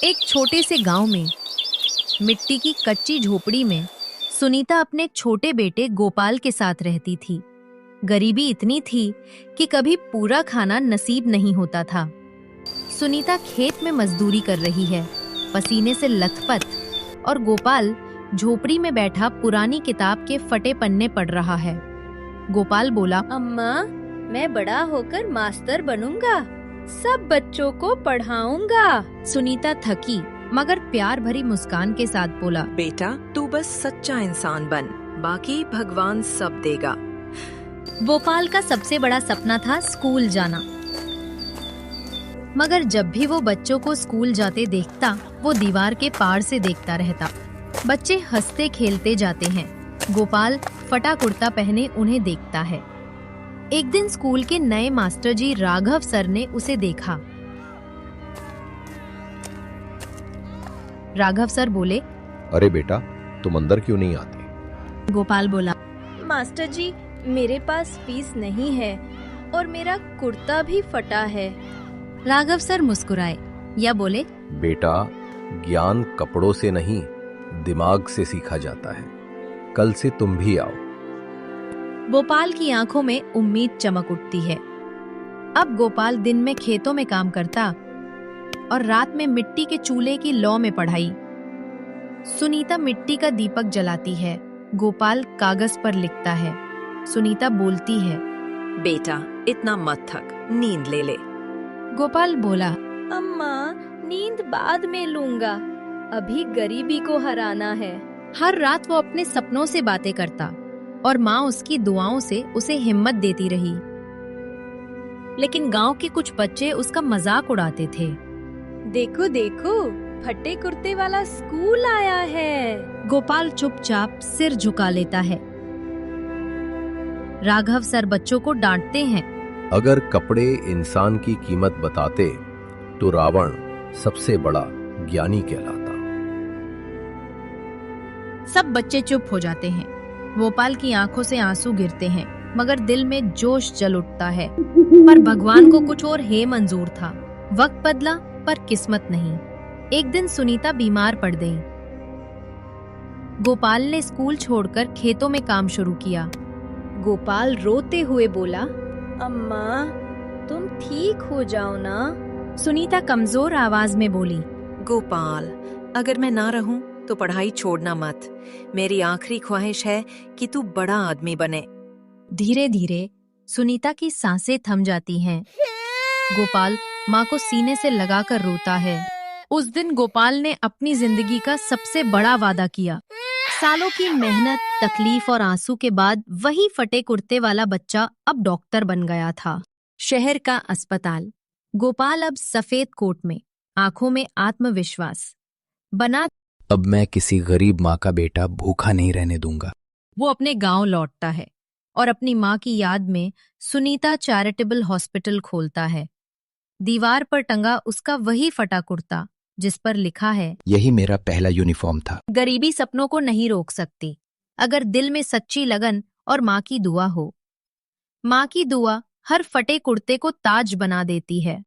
एक छोटे से गांव में मिट्टी की कच्ची झोपड़ी में सुनीता अपने छोटे बेटे गोपाल के साथ रहती थी। गरीबी इतनी थी कि कभी पूरा खाना नसीब नहीं होता था। सुनीता खेत में मजदूरी कर रही है, पसीने से लथपथ, और गोपाल झोपड़ी में बैठा पुरानी किताब के फटे पन्ने पढ़ रहा है। गोपाल बोला, अम्मा, मैं बड़ा होकर मास्टर बनूंगा, सब बच्चों को पढ़ाऊंगा। सुनीता थकी मगर प्यार भरी मुस्कान के साथ बोला, बेटा, तू बस सच्चा इंसान बन, बाकी भगवान सब देगा। गोपाल का सबसे बड़ा सपना था स्कूल जाना, मगर जब भी वो बच्चों को स्कूल जाते देखता, वो दीवार के पार से देखता रहता। बच्चे हंसते खेलते जाते हैं, गोपाल फटा कुर्ता पहने उन्हें देखता है। एक दिन स्कूल के नए मास्टर जी राघव सर ने उसे देखा। राघव सर बोले, अरे बेटा, तुम अंदर क्यों नहीं आते? गोपाल बोला, मास्टर जी, मेरे पास फीस नहीं है और मेरा कुर्ता भी फटा है। राघव सर मुस्कुराए या बोले, बेटा, ज्ञान कपड़ों से नहीं, दिमाग से सीखा जाता है। कल से तुम भी आओ। गोपाल की आंखों में उम्मीद चमक उठती है। अब गोपाल दिन में खेतों में काम करता और रात में मिट्टी के चूल्हे की लौ में पढ़ाई। सुनीता मिट्टी का दीपक जलाती है, गोपाल कागज पर लिखता है। सुनीता बोलती है, बेटा, इतना मत थक, नींद ले ले। गोपाल बोला, अम्मा, नींद बाद में लूंगा, अभी गरीबी को हराना है। हर रात वो अपने सपनों से बातें करता और माँ उसकी दुआओं से उसे हिम्मत देती रही। लेकिन गांव के कुछ बच्चे उसका मजाक उड़ाते थे। देखो देखो, फटे कुर्ते वाला स्कूल आया है। गोपाल चुपचाप सिर झुका लेता है। राघव सर बच्चों को डांटते हैं, अगर कपड़े इंसान की कीमत बताते तो रावण सबसे बड़ा ज्ञानी कहलाता। सब बच्चे चुप हो जाते हैं। गोपाल की आंखों से आंसू गिरते हैं, मगर दिल में जोश जल उठता है। पर भगवान को कुछ और हे मंजूर था। वक्त बदला पर किस्मत नहीं। एक दिन सुनीता बीमार पड़ गई। गोपाल ने स्कूल छोड़कर खेतों में काम शुरू किया। गोपाल रोते हुए बोला, अम्मा, तुम ठीक हो जाओ ना। सुनीता कमजोर आवाज में बोली, गोपाल, अगर मैं ना रहूं तो पढ़ाई छोड़ना मत। मेरी आखिरी ख्वाहिश है कि तू बड़ा आदमी बने। धीरे धीरे सुनीता की सांसें थम जाती हैं। गोपाल माँ को सीने से लगाकर रोता है। उस दिन गोपाल ने अपनी जिंदगी का सबसे बड़ा वादा किया। सालों की मेहनत, तकलीफ और आंसू के बाद वही फटे कुर्ते वाला बच्चा अब डॉक्टर बन गया था। शहर का अस्पताल। गोपाल अब सफेद कोट में, आंखों में आत्मविश्वास बना। अब मैं किसी गरीब माँ का बेटा भूखा नहीं रहने दूंगा। वो अपने गांव लौटता है और अपनी माँ की याद में सुनीता चैरिटेबल हॉस्पिटल खोलता है। दीवार पर टंगा उसका वही फटा कुर्ता, जिस पर लिखा है, यही मेरा पहला यूनिफॉर्म था। गरीबी सपनों को नहीं रोक सकती, अगर दिल में सच्ची लगन और माँ की दुआ हो। माँ की दुआ हर फटे कुर्ते को ताज बना देती है।